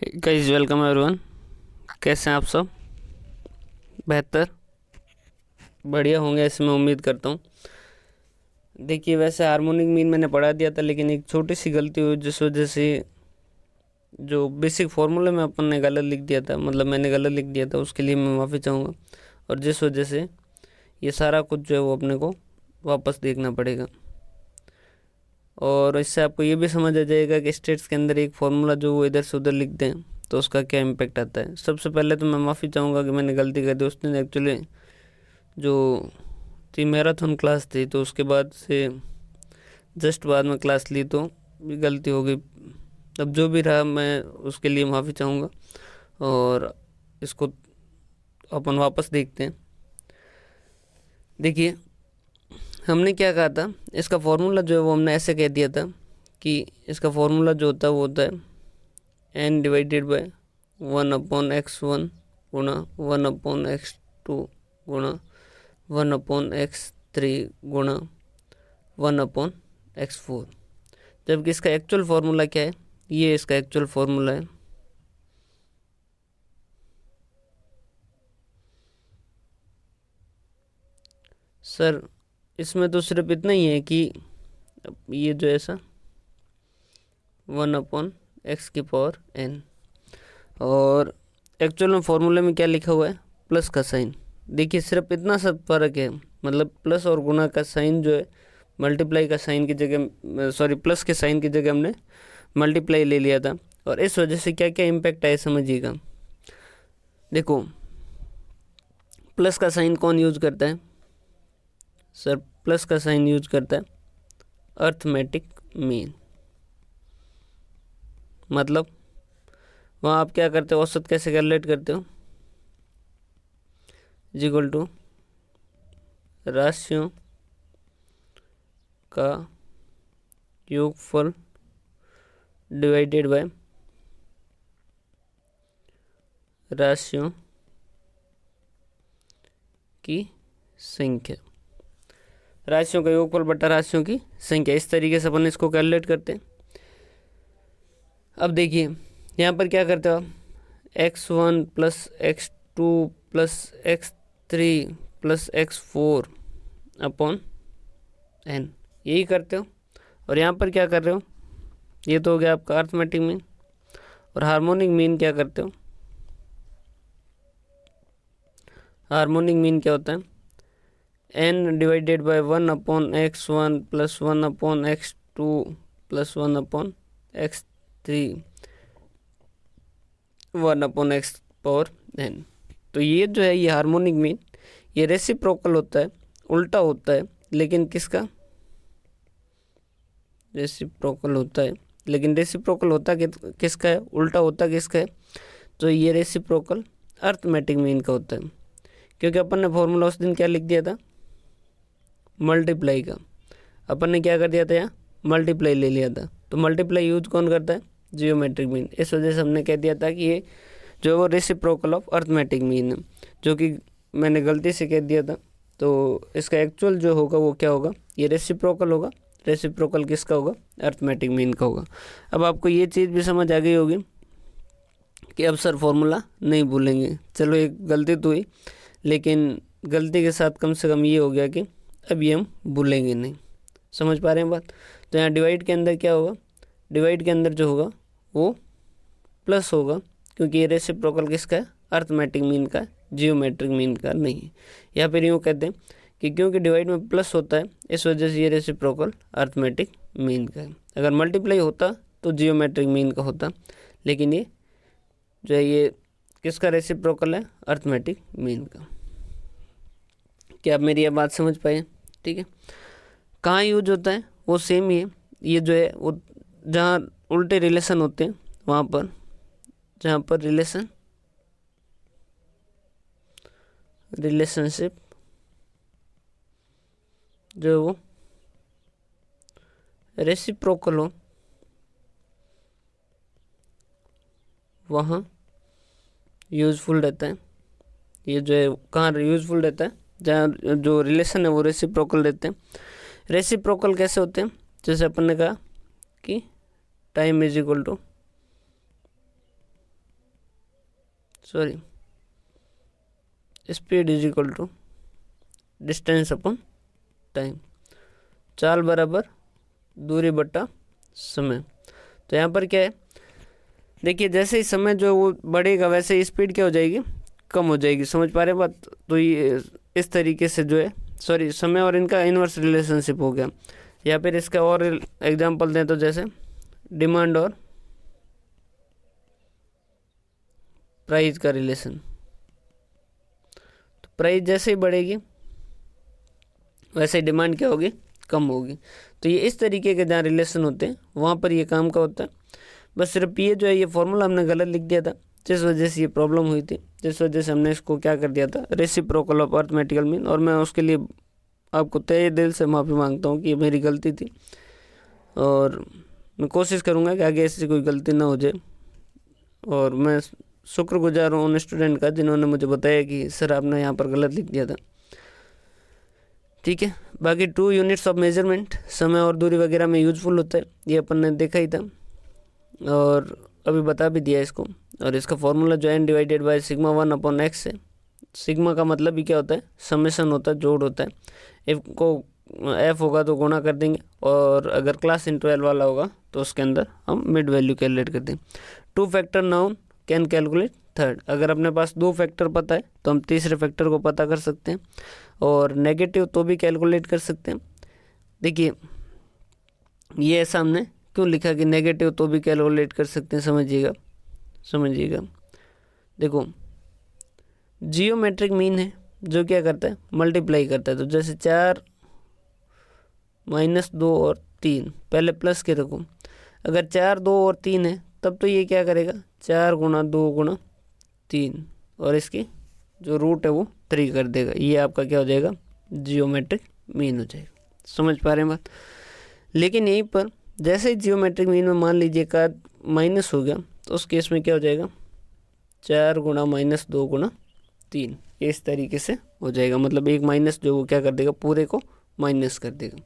Guys welcome everyone. कैसे हैं आप सब? बेहतर बढ़िया होंगे ऐसे मैं उम्मीद करता हूँ। देखिए, वैसे हार्मोनिक मीन मैंने पढ़ा दिया था, लेकिन एक छोटी सी गलती हुई जिस वजह से जो बेसिक फार्मूले में अपन ने गलत लिख दिया था, मतलब मैंने गलत लिख दिया था, उसके लिए मैं माफ़ी चाहूँगा। और जिस वजह से ये सारा कुछ जो है वो अपने को वापस देखना पड़ेगा। और इससे आपको ये भी समझ आ जाएगा कि स्टेट्स के अंदर एक फार्मूला जो वो इधर से उधर लिख दें तो उसका क्या इम्पेक्ट आता है। सबसे पहले तो मैं माफ़ी चाहूँगा कि मैंने गलती कर दी। उस दिन एक्चुअली जो थी मैराथन क्लास थी, तो उसके बाद से जस्ट बाद में क्लास ली तो गलती हो गई। अब जो भी रहा मैं उसके लिए माफ़ी चाहूँगा और इसको अपन वापस देखते हैं। देखिए, हमने क्या कहा था, इसका फार्मूला जो है वो हमने ऐसे कह दिया था कि इसका फार्मूला जो होता है वो होता है n डिवाइडेड बाय 1/x1 गुणा 1/x2 गुणा 1/x3 गुणा 1/x4। जबकि इसका एक्चुअल फार्मूला क्या है, ये इसका एक्चुअल फार्मूला है। सर इसमें तो सिर्फ इतना ही है कि ये जो ऐसा 1/x⁴n, और एक्चुअल में फार्मूले में क्या लिखा हुआ है, प्लस का साइन। देखिए सिर्फ इतना सा फर्क है, मतलब प्लस और गुना का साइन जो है मल्टीप्लाई का साइन की जगह, सॉरी प्लस के साइन की जगह हमने मल्टीप्लाई ले लिया था। और इस वजह से क्या क्या इम्पैक्ट आए समझिएगा। देखो, प्लस का साइन कौन यूज करता है? सर प्लस का साइन यूज करता है अर्थमेटिक मीन। मतलब वहाँ आप क्या करते हो, औसत कैसे कैलकुलेट करते हो, इक्वल टू राशियों का योगफल डिवाइडेड बाय राशियों की संख्या। राशियों का योगफल बटा राशियों की संख्या, इस तरीके से अपन इसको कैलकुलेट करते हैं। अब देखिए यहाँ पर क्या करते हो आप, x1 plus x2 plus x3 plus x4 upon n, यही करते हो। और यहाँ पर क्या कर रहे हो, ये तो हो गया आपका अर्थमेटिक मीन। और हार्मोनिक मीन क्या करते हो, हार्मोनिक मीन क्या होता है, n divided by 1/x1 plus 1/x2 plus 1/x3 1/x⁴n। तो ये जो है ये हार्मोनिक मीन, ये रेसिप्रोकल होता है, उल्टा होता है। लेकिन किसका, रेसिप्रोकल होता है, लेकिन रेसिप्रोकल होता किसका है, उल्टा होता किसका है, तो ये रेसिप्रोकल अर्थमेटिक मीन का होता है। क्योंकि अपन ने फॉर्मूला उस दिन क्या लिख दिया था, मल्टीप्लाई का। अपन ने क्या कर दिया था, यहाँ मल्टीप्लाई ले लिया था। तो मल्टीप्लाई यूज कौन करता है, जियोमेट्रिक मीन। इस वजह से हमने कह दिया था कि ये जो वो रेसिप्रोकल ऑफ अर्थमेटिक मीन है, जो कि मैंने गलती से कह दिया था। तो इसका एक्चुअल जो होगा वो क्या होगा, ये रेसिप्रोकल होगा। रेसिप्रोकल किसका होगा, अर्थमेटिक मीन का होगा। अब आपको ये चीज़ भी समझ आ गई होगी कि अब सर फॉर्मूला नहीं भूलेंगे। चलो एक गलती तो हुई, लेकिन गलती के साथ कम से कम ये हो गया कि अब ये हम भूलेंगे नहीं। समझ पा रहे हैं बात? तो यहाँ डिवाइड के अंदर क्या होगा, डिवाइड के अंदर जो होगा वो प्लस होगा, क्योंकि ये रेसिप्रोकल किसका है, अर्थमेटिक मीन का, जियोमेट्रिक मीन का नहीं है। या फिर यूँ कहते हैं कि क्योंकि डिवाइड में प्लस होता है इस वजह से ये रेसिप्रोकल अर्थमेटिक मीन का है। अगर मल्टीप्लाई होता तो जियोमेट्रिक मीन का होता, लेकिन ये जो है ये किसका रेसिप्रोकल है, अर्थमेटिक मीन का। क्या आप मेरी ये बात समझ पाए? ठीक है। कहाँ यूज होता है वो सेम ही है। ये जो है वो जहाँ उल्टे रिलेशन होते हैं वहाँ पर, जहाँ पर रिलेशनशिप जो है वो रेसिप्रोकल हो, वहाँ यूजफुल रहता है। ये जो है कहाँ यूजफुल रहता है, जहाँ जो रिलेशन है वो रेसिप्रोकल रहते हैं। रेसिप्रोकल कैसे होते हैं, जैसे अपन ने कहा कि time is equal to speed is equal to distance upon time, चाल बराबर दूरी बटा समय। तो यहाँ पर क्या है, देखिए जैसे ही समय जो वो बढ़ेगा वैसे ही स्पीड क्या हो जाएगी, कम हो जाएगी। समझ पा रहे हैं बात? तो ये इस तरीके से जो है समय और इनका इनवर्स रिलेशनशिप हो गया। या फिर इसका और एग्जांपल दें तो जैसे डिमांड और प्राइस का रिलेशन। तो प्राइस जैसे ही बढ़ेगी वैसे ही डिमांड क्या होगी, कम होगी। तो ये इस तरीके के जहाँ रिलेशन होते हैं वहाँ पर ये काम का होता है। बस सिर्फ ये जो है ये फॉर्मूला हमने गलत लिख दिया था, जिस वजह से ये प्रॉब्लम हुई थी, जिस वजह से हमने इसको क्या कर दिया था, रेसिप्रोकल ऑफ अरिथमेटिकल मीन। और मैं उसके लिए आपको तहे दिल से माफ़ी मांगता हूँ कि ये मेरी गलती थी, और मैं कोशिश करूँगा कि आगे ऐसी कोई गलती ना हो जाए। और मैं शुक्रगुजार हूँ उन स्टूडेंट का जिन्होंने मुझे बताया कि सर आपने यहाँ पर गलत लिख दिया था। ठीक है, बाकी 2 यूनिट्स ऑफ मेजरमेंट समय और दूरी वगैरह में यूजफुल होता है, ये अपन ने देखा ही था और अभी बता भी दिया इसको। और इसका फॉर्मूला जो है divided by sigma 1 upon x है। सिग्मा का मतलब ही क्या होता है, समेशन होता है, जोड़ होता है। एफ होगा तो गुणा कर देंगे, और अगर क्लास इंटरवल वाला होगा तो उसके अंदर हम मिड वैल्यू कैलकुलेट कर देंगे। 2 factor noun can calculate third. अगर अपने पास 2 फैक्टर पता है तो हम तीसरे फैक्टर को पता कर सकते हैं, और नेगेटिव तो भी कैलकुलेट कर सकते हैं। देखिए ये ऐसा हमने क्यों लिखा कि नेगेटिव तो भी कैलकुलेट कर सकते हैं, समझिएगा। देखो जियोमेट्रिक मीन है जो क्या करता है, मल्टीप्लाई करता है। तो जैसे 4 - 2 और 3 पहले प्लस के रखो, अगर 4 2 और 3 है तब तो ये क्या करेगा, 4 × 2 × 3, और इसकी जो रूट है वो 3 कर देगा। ये आपका क्या हो जाएगा, जियोमेट्रिक मीन हो जाएगा। समझ पा रहे हैं बात? लेकिन यहीं पर जैसे ही जियोमेट्रिक मीन में मान लीजिए का माइनस हो गया तो उस केस में क्या हो जाएगा, 4 × -2 × 3, ये इस तरीके से हो जाएगा। मतलब एक माइनस जो वो क्या कर देगा, पूरे को माइनस कर देगा।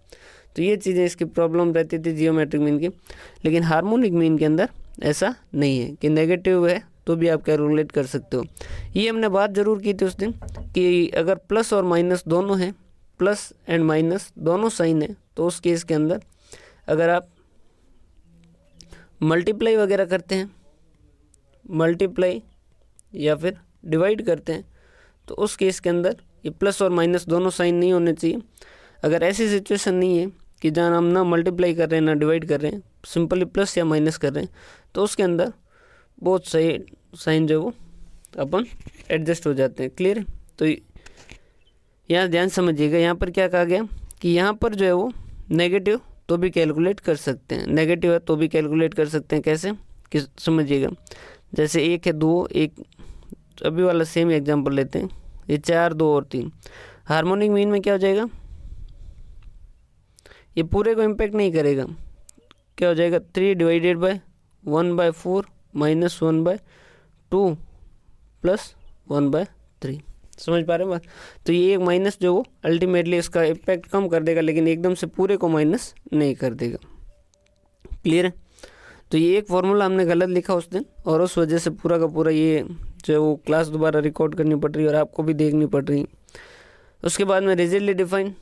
तो ये चीज़ें इसकी प्रॉब्लम रहती थी जियोमेट्रिक मीन की। लेकिन हार्मोनिक मीन के अंदर ऐसा नहीं है कि नेगेटिव है तो भी आप कैलकुलेट कर सकते हो। ये हमने बात ज़रूर की थी उस दिन कि अगर प्लस और माइनस दोनों हैं, प्लस एंड माइनस दोनों साइन है, तो उस केस के अंदर अगर आप मल्टीप्लाई वगैरह करते हैं, मल्टीप्लाई या फिर डिवाइड करते हैं, तो उस केस के अंदर ये प्लस और माइनस दोनों साइन नहीं होने चाहिए। अगर ऐसी सिचुएशन नहीं है कि जहाँ हम ना मल्टीप्लाई कर रहे हैं ना डिवाइड कर रहे हैं, सिंपली प्लस या माइनस कर रहे हैं, तो उसके अंदर बहुत सही साइन जो वो अपन एडजस्ट हो जाते हैं। क्लियर है? तो यहाँ ध्यान समझिएगा, यहाँ पर क्या कहा गया कि यहाँ पर जो है वो नेगेटिव तो भी कैलकुलेट कर सकते हैं, नेगेटिव है तो भी कैलकुलेट कर सकते हैं। कैसे कि समझिएगा, जैसे 1 है 2, एक अभी वाला सेम एग्जांपल लेते हैं, ये 4 2 और 3। हार्मोनिक मीन में क्या हो जाएगा, ये पूरे को इम्पेक्ट नहीं करेगा, क्या हो जाएगा, 3 / 1/4 - 1/2 + 1/3। समझ पा रहे हैं बात? तो ये एक माइनस जो वो अल्टीमेटली इसका इम्पैक्ट कम कर देगा, लेकिन एकदम से पूरे को माइनस नहीं कर देगा। क्लियर है? तो ये एक फॉर्मूला हमने गलत लिखा उस दिन, और उस वजह से पूरा का पूरा ये जो वो क्लास दोबारा रिकॉर्ड करनी पड़ रही है और आपको भी देखनी पड़ रही है। उसके बाद में rigidly define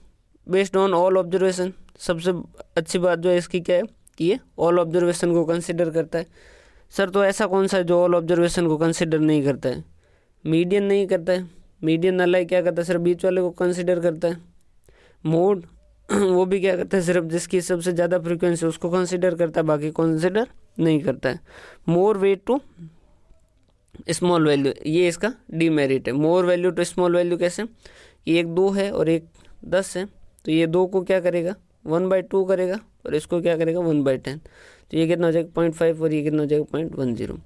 based on all observation. सबसे अच्छी बात जो है इसकी क्या है कि ये ऑल ऑब्जर्वेशन को कंसिडर करता है। सर तो ऐसा कौन सा है जो ऑल ऑब्जर्वेशन को कंसिडर नहीं करता है? मीडियन नहीं करता है। मीडियन अलाइक क्या करता है, सिर्फ बीच वाले को कंसिडर करता है। मोड वो भी क्या करता है, सिर्फ जिसकी सबसे ज़्यादा फ्रीक्वेंसी उसको कंसिडर करता है, बाकी कंसिडर नहीं करता है। More weight to small value, ये इसका डीमेरिट है। More value to small value कैसे, कि एक 2 है और एक 10 है, तो ये 2 को क्या करेगा, 1/2 करेगा, और इसको क्या करेगा, 1/10। तो ये कितना हो जाएगा, 0.5, और ये कितना हो जाएगा, 0.10।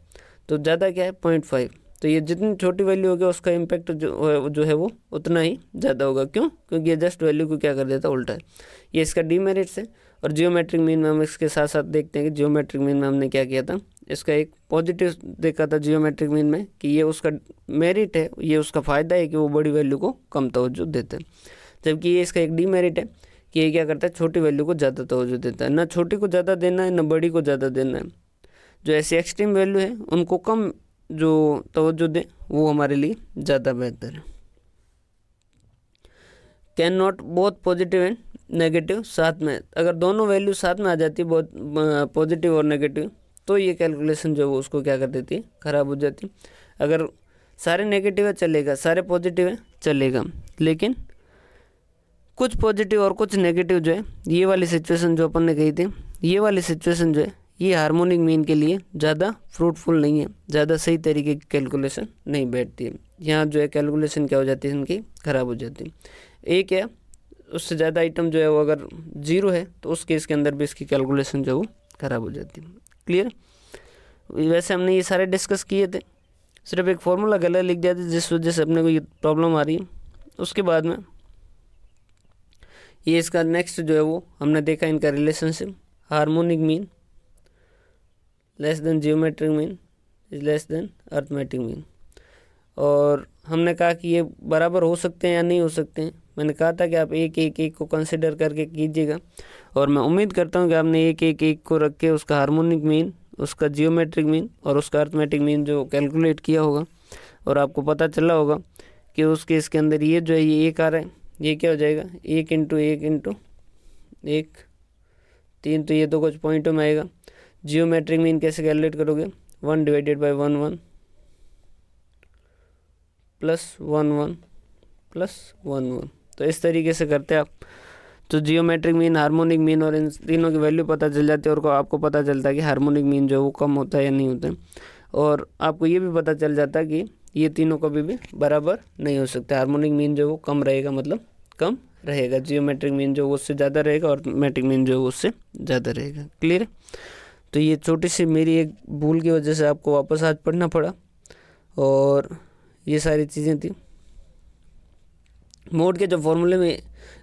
तो ज़्यादा क्या है, 0.5। तो ये जितनी छोटी वैल्यू होगी उसका इम्पैक्ट जो है वो उतना ही ज़्यादा होगा। क्यों? क्योंकि ये जस्ट वैल्यू को क्या कर देता है, उल्टा है। ये इसका डीमेरिट्स है। और जियोमेट्रिक मीन में हम इसके साथ साथ देखते हैं कि जियोमेट्रिक मीन में हमने क्या किया था, इसका एक पॉजिटिव देखा था जियोमेट्रिक मीन में कि ये उसका मेरिट है, ये उसका फ़ायदा है कि वो बड़ी वैल्यू को कम तवज्जो देता है, जबकि ये इसका एक डीमेरिट है कि ये क्या करता है, छोटी वैल्यू को ज़्यादा तवज्जो देता है। ना छोटी को ज़्यादा देना है, ना बड़ी को ज़्यादा देना है। जो ऐसी एक्सट्रीम वैल्यू है उनको कम जो तवज्जो दें वो हमारे लिए ज़्यादा बेहतर है। Can not both positive and negative साथ में, अगर दोनों वैल्यू साथ में आ जाती है, बहुत पॉजिटिव और नेगेटिव, तो ये कैलकुलेशन जो है वो उसको क्या कर देती है, ख़राब हो जाती है। अगर सारे नेगेटिव है चलेगा, सारे पॉजिटिव है चलेगा, लेकिन कुछ पॉजिटिव और कुछ नेगेटिव जो है, ये वाली सिचुएशन जो अपन ने कही थी, ये वाली सिचुएशन जो है ये हार्मोनिक मीन के लिए ज़्यादा फ्रूटफुल नहीं है, ज़्यादा सही तरीके की कैलकुलेशन नहीं बैठती है। यहाँ जो है कैलकुलेशन क्या हो जाती है, इनकी ख़राब हो जाती है। एक है उससे ज़्यादा आइटम जो है वो अगर 0 है तो उस केस के अंदर भी इसकी कैलकुलेशन जो है वो ख़राब हो जाती है। क्लियर? वैसे हमने ये सारे डिस्कस किए थे, सिर्फ एक फार्मूला गलत लिख दिया था जिस वजह से अपने को ये प्रॉब्लम आ रही है। उसके बाद में ये इसका नेक्स्ट जो है वो हमने देखा इनका relationship, harmonic mean less than geometric mean is less than arithmetic mean. और हमने कहा कि ये बराबर हो सकते हैं या नहीं हो सकते हैं। मैंने कहा था कि आप एक को कंसिडर करके कीजिएगा, और मैं उम्मीद करता हूँ कि आपने एक को रख के उसका हार्मोनिक मीन, उसका जियोमेट्रिक मीन और उसका अर्थमेटिक मीन जो कैलकुलेट किया होगा, और आपको पता चला होगा कि उस केस के अंदर ये जो है ये 1 आ रहा है, ये क्या हो जाएगा 1 इंटू 1 3, तो ये तो कुछ पॉइंटों में आएगा। जियोमेट्रिक मीन कैसे कैलकुलेट करोगे, 1 डिवाइडेड बाई 1 1 प्लस 1 1 प्लस 1 1, तो इस तरीके से करते हैं आप। तो जियोमेट्रिक मीन, हार्मोनिक मीन और इन तीनों की वैल्यू पता चल जाती है, और आपको पता चलता है कि हार्मोनिक मीन जो है वो कम होता है या नहीं होता है। और आपको ये भी पता चल जाता है कि ये तीनों कभी भी बराबर नहीं हो सकते। हार्मोनिक मीन जो वो कम रहेगा, मतलब कम रहेगा, जियोमेट्रिक मीन जो वो उससे ज़्यादा रहेगा, और मैट्रिक मीन जो वो उससे ज़्यादा रहेगा। क्लियर है? तो ये छोटी सी मेरी एक भूल की वजह से आपको वापस आज पढ़ना पड़ा, और ये सारी चीज़ें थी। मोड के जो फॉर्मूले में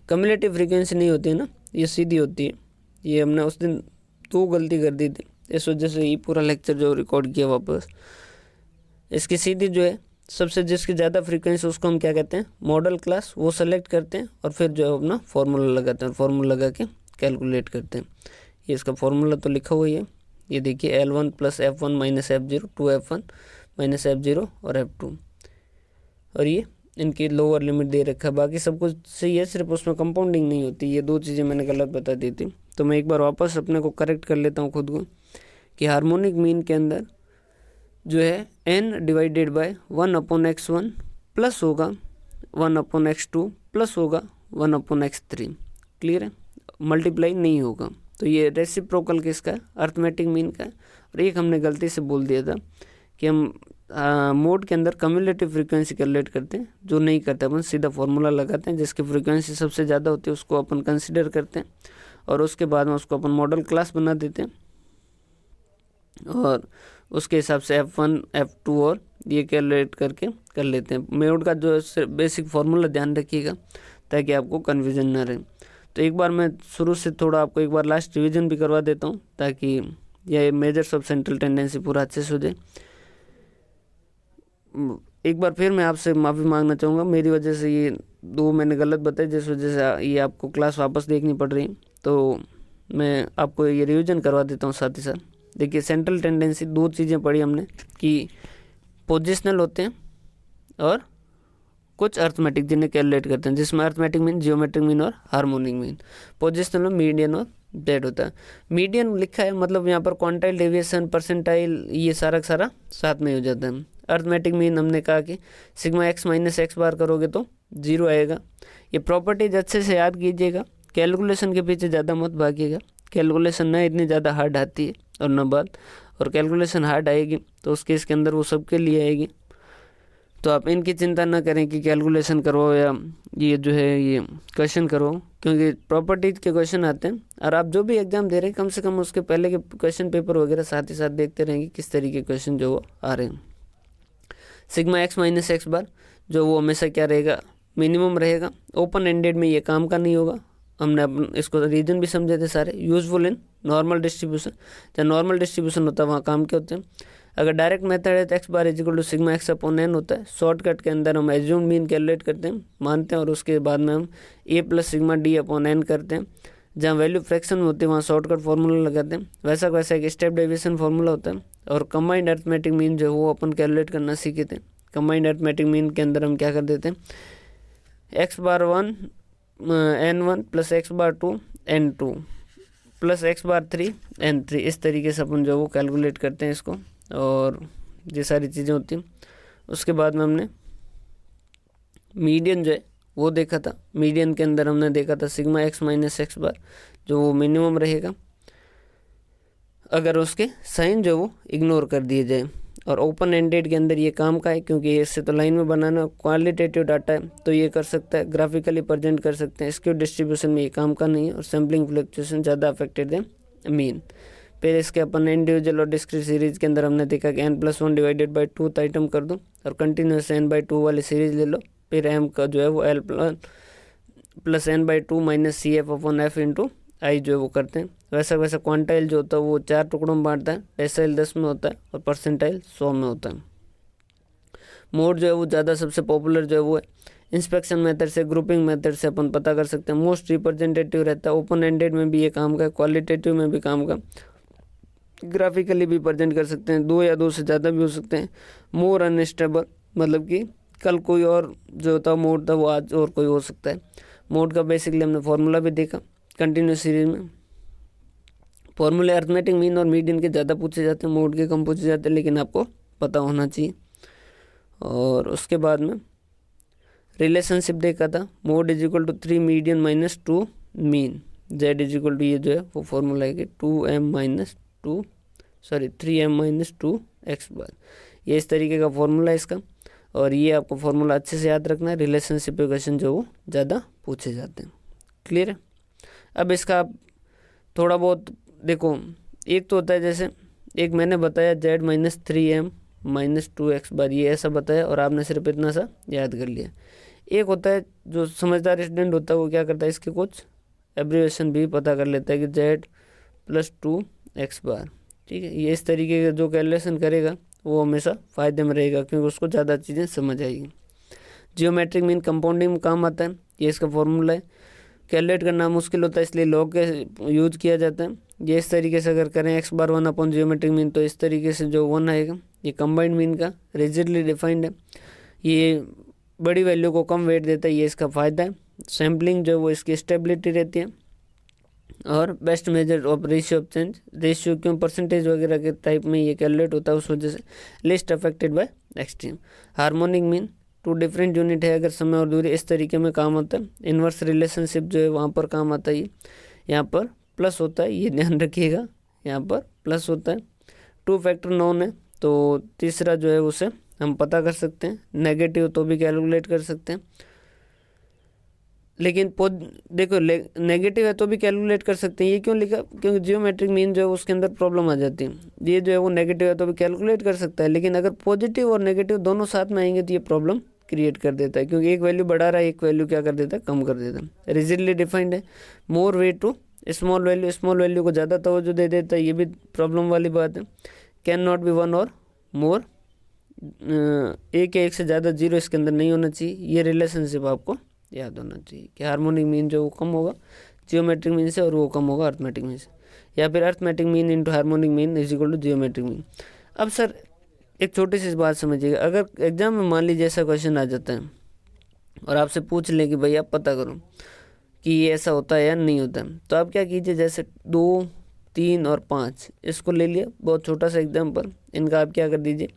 कम्युलेटिव फ्रीक्वेंसी नहीं होती है ना, ये सीधी होती है। ये हमने उस दिन 2 गलती कर दी थी, इस वजह से ये पूरा लेक्चर जो रिकॉर्ड किया वापस। इसकी सीधी जो है सबसे जिसकी ज़्यादा फ्रीक्वेंसी उसको हम क्या कहते हैं, मॉडल क्लास, वो सेलेक्ट करते हैं और फिर जो है अपना फार्मूला लगाते हैं, और फार्मूला लगा के कैलकुलेट करते हैं। ये इसका फार्मूला तो लिखा हुआ ही है, ये देखिए L1 plus F1 minus F0, 2F1 minus F0 और F2, और ये इनकी लोअर लिमिट दे रखा है। बाकी सब कुछ सही है, सिर्फ उसमें कंपाउंडिंग नहीं होती। ये 2 चीज़ें मैंने गलत बता दी थी, तो मैं एक बार वापस अपने को करेक्ट कर लेता हूँ खुद को, कि हार्मोनिक मीन के अंदर जो है n divided by 1/x1 plus होगा 1/x2 प्लस होगा 1/x3। क्लियर है? मल्टीप्लाई नहीं होगा। तो ये रेसिप्रोकल किसका है, अर्थमेटिक मीन का है। और एक हमने गलती से बोल दिया था कि हम मोड के अंदर कम्युलेटिव फ्रीक्वेंसी कैलकुलेट करते हैं, जो नहीं करते, अपन सीधा फार्मूला लगाते हैं, जिसकी फ्रीक्वेंसी सबसे ज़्यादा होती है उसको अपन कंसिडर करते हैं, और उसके बाद में उसको अपन मॉडल क्लास बना देते हैं, और उसके हिसाब से F1 F2 और ये कैलकुलेट करके कर लेते हैं। मोड का जो बेसिक फार्मूला ध्यान रखिएगा ताकि आपको कन्फ्यूजन ना रहे। तो एक बार मैं शुरू से थोड़ा आपको एक बार लास्ट रिवीजन भी करवा देता हूँ, ताकि यह मेजर्स ऑफ सेंट्रल टेंडेंसी पूरा अच्छे से हो जाए। एक बार फिर मैं आपसे माफ़ी मांगना चाहूँगा, मेरी वजह से ये 2 मैंने गलत बताए, जिस वजह से ये आपको क्लास वापस देखनी पड़ रही है। तो मैं आपको ये रिवीजन करवा देता हूँ साथ ही साथ। देखिए, सेंट्रल टेंडेंसी 2 चीज़ें पढ़ी हमने, कि पोजिशनल होते हैं और कुछ अर्थमेटिक जिन्हें कैलकुलेट करते हैं, जिसमें अर्थमेटिक मीन, जियोमेट्रिक मीन और हार्मोनिक मीन। पोजिशनल में मीडियन और डेड होता है। मीडियन लिखा है मतलब यहाँ पर क्वांटाइल डेविएशन, परसेंटाइल, ये सारा सारा साथ में हो जाता है। अर्थमेटिक मीन हमने कहा कि सिग्मा x माइनस एक्स बार करोगे तो 0 आएगा। ये प्रॉपर्टीज अच्छे से याद कीजिएगा, कैलकुलेशन के पीछे ज़्यादा मत भागिएगा। कैलकुलेशन ना इतनी ज़्यादा हार्ड आती है और न बात, और कैलकुलेशन हार्ड आएगी तो उस केस के अंदर वो सबके लिए आएगी। तो आप इनकी चिंता ना करें कि कैलकुलेशन करो या ये जो है ये क्वेश्चन करो, क्योंकि प्रॉपर्टीज के क्वेश्चन आते हैं, और आप जो भी एग्जाम दे रहे हैं कम से कम उसके पहले के क्वेश्चन पेपर वगैरह साथ ही साथ देखते रहेंगे किस तरीके के क्वेश्चन जो वो आ रहे हैं। सिग्मा x माइनस एक्स बार जो वो हमेशा क्या रहेगा, मिनिमम रहेगा। ओपन एंडेड में ये काम का नहीं होगा। हमने इसको रीजन भी समझे थे सारे। यूजफुल इन नॉर्मल डिस्ट्रीब्यूशन, जहाँ नॉर्मल डिस्ट्रीब्यूशन होता है वहाँ काम के होते हैं। अगर डायरेक्ट मेथड है तो X bar is equal to sigma X upon N होता है। शॉर्टकट के अंदर हम एज्यूम मीन कैलकुलेट करते हैं, मानते हैं, और उसके बाद में हम A plus sigma D upon N करते हैं, जहाँ वैल्यू फ्रैक्शन में होती है वहाँ शॉर्टकट फार्मूला लगाते हैं, वैसा का वैसा एक स्टेप डेविएशन फार्मूला होता है। और कंबाइंड अरिथमेटिक मीन जो है वो अपन कैलकुलेट करना सीखे थे। कंबाइंड अरिथमेटिक मीन के अंदर हम क्या कर देते हैं, x⁻1 n1 plus x⁻2 n2 plus x⁻3 n3, इस तरीके से अपन जो वो कैलकुलेट करते हैं इसको। और ये सारी चीज़ें होती हैं। उसके बाद में हमने मीडियन जो है वो देखा था। मीडियन के अंदर हमने देखा था सिग्मा x माइनस एक्स बार जो वो मिनिमम रहेगा अगर उसके साइन जो वो इग्नोर कर दिए जाए। और ओपन एंडेड के अंदर ये काम का है, क्योंकि इससे तो लाइन में बनाना क्वालिटेटिव डाटा है तो ये कर सकता है, ग्राफिकली प्रेजेंट कर सकते हैं। स्क्यू डिस्ट्रीब्यूशन में ये काम का नहीं है और सैम्पलिंग फ्लक्चुएशन ज़्यादा अफेक्टेड है मीन। फिर इसके अपन इंडिविजुअल और डिस्क्रीट सीरीज के अंदर हमने देखा कि n+1 डिवाइडेड बाई 2 आइटम कर दो और कंटिन्यूस n/2 वाली सीरीज ले लो। फिर m का जो है वो l plus n/2 minus CF/F into i जो है वो करते हैं। वैसा वैसा क्वांटाइल जो होता है वो 4 टुकड़ों में बांटता है, डेसाइल 10 में होता है और परसेंटाइल 100 में होता है। मोड जो है वो ज़्यादा सबसे पॉपुलर जो है वो है इंस्पेक्शन मेथड से, ग्रुपिंग मेथड से अपन पता कर सकते हैं। मोस्ट रिप्रेजेंटेटिव रहता है, ओपन एंडेड में भी ये काम का, क्वालिटेटिव में भी काम का, ग्राफिकली भी प्रेजेंट कर सकते हैं, 2 या 2 से ज़्यादा भी हो सकते हैं। मोर अनस्टेबल मतलब कि कल कोई और जो था मोड था वो आज और कोई हो सकता है। मोड का बेसिकली हमने फार्मूला भी देखा कंटिन्यूस सीरीज में। फार्मूले अरिथमेटिक मीन और मीडियन के ज़्यादा पूछे जाते हैं, मोड के कम पूछे जाते हैं, लेकिन आपको पता होना चाहिए। और उसके बाद में रिलेशनशिप देखा था, mode is equal to 3 median minus 2 mean, Z is equal to ये जो है वो फार्मूला है कि 3m माइनस 2 एक्स बार। ये इस तरीके का फार्मूला है इसका, और ये आपको फार्मूला अच्छे से याद रखना है। रिलेशनशिप के क्वेश्चन जो वो ज़्यादा पूछे जाते हैं। क्लियर है। अब इसका आप थोड़ा बहुत देखो, एक तो होता है जैसे एक मैंने बताया z minus 3m minus 2 x bar, ये ऐसा बताया और आपने सिर्फ इतना सा याद कर लिया। एक होता है जो समझदार स्टूडेंट होता है वो क्या करता है, इसके कुछ एब्रिवेशन भी पता कर लेता है कि z प्लस 2 एक्स बार। ठीक है, ये इस तरीके का जो कैलकुलेशन करेगा वो हमेशा फ़ायदे में रहेगा, क्योंकि उसको ज़्यादा चीज़ें समझ आएगी। जियोमेट्रिक मीन कंपाउंडिंग में काम आता है, ये इसका फॉर्मूला है। कैलकुलेट करना मुश्किल होता है इसलिए लॉग के यूज किया जाता है। ये इस तरीके से अगर करें x⁻1 अपॉन जियोमेट्रिक मीन तो इस तरीके से जो 1 आएगा। ये कंबाइंड मीन का रिजिडली डिफाइंड है, ये बड़ी वैल्यू को कम वेट देता है, ये इसका फ़ायदा है। सैम्पलिंग जो वो इसकी स्टेबिलिटी रहती है। और best measure of ratio of change, ratio क्यों परसेंटेज वगैरह के टाइप में ये कैलकुलेट होता है उस वजह से। List affected by extreme. Harmonic mean 2 different unit है अगर समय और दूरी, इस तरीके में काम आता है। इन्वर्स रिलेशनशिप जो है वहाँ पर काम आता है। ये यहाँ पर प्लस होता है, ये ध्यान रखिएगा, यहाँ पर प्लस होता है। 2 फैक्टर नोन है तो तीसरा जो है उसे हम पता कर सकते हैं। नेगेटिव तो भी कैलकुलेट कर सकते हैं, लेकिन देखो नेगेटिव है तो भी कैलकुलेट कर सकते हैं। ये क्यों लिखा, क्योंकि जियोमेट्रिक मीन जो है उसके अंदर प्रॉब्लम आ जाती है। ये जो है वो नेगेटिव है तो भी कैलकुलेट कर सकता है, लेकिन अगर पॉजिटिव और नेगेटिव दोनों साथ में आएंगे तो ये प्रॉब्लम क्रिएट कर देता है, क्योंकि एक वैल्यू बढ़ा रहा है, एक वैल्यू क्या कर देता है, कम कर देता है। रिजिडली डिफाइंड है। More weight to small value को ज़्यादा तवज्जो दे देता है, ये भी प्रॉब्लम वाली बात है। कैन नॉट बी 1 और मोर, एक या एक से ज़्यादा, 0 इसके अंदर नहीं होना चाहिए। ये रिलेशनशिप आपको याद होना चाहिए कि हार्मोनिक मीन जो वो कम होगा जियोमेट्रिक मीन से और वो कम होगा अरिथमेटिक मीन से, या फिर arithmetic mean into harmonic mean is equal to geometric mean. अब सर एक छोटी सी बात समझिएगा, अगर एग्जाम में मान लीजिए ऐसा क्वेश्चन आ जाता है और आपसे पूछ लें कि भाई आप पता करो कि ये ऐसा होता है या नहीं होता है, तो आप क्या कीजिए, जैसे 2, 3 और 5 इसको ले लिया, बहुत छोटा सा एग्जाम्पल, इनका आप क्या कर दीजिए,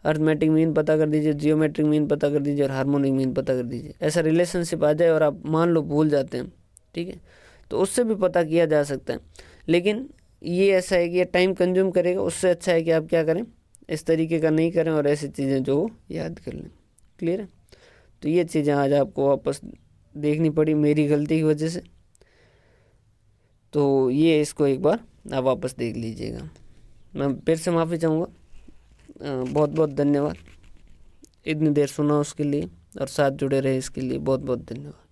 अरिथमेटिक मीन पता कर दीजिए, जियोमेट्रिक मीन पता कर दीजिए और हार्मोनिक मीन पता कर दीजिए। ऐसा रिलेशनशिप आ जाए और आप मान लो भूल जाते हैं, ठीक है, तो उससे भी पता किया जा सकता है। लेकिन ये ऐसा है कि ये टाइम कंज्यूम करेगा, उससे अच्छा है कि आप क्या करें, इस तरीके का नहीं करें और ऐसी चीज़ें जो याद कर लें। क्लियर है। तो ये चीज़ें आज आपको वापस देखनी पड़ी मेरी गलती की वजह से, तो ये इसको एक बार आप वापस देख लीजिएगा। मैं फिर से माफ़ी चाहूँगा, बहुत बहुत धन्यवाद इतनी देर सुना उसके लिए और साथ जुड़े रहे इसके लिए बहुत बहुत धन्यवाद।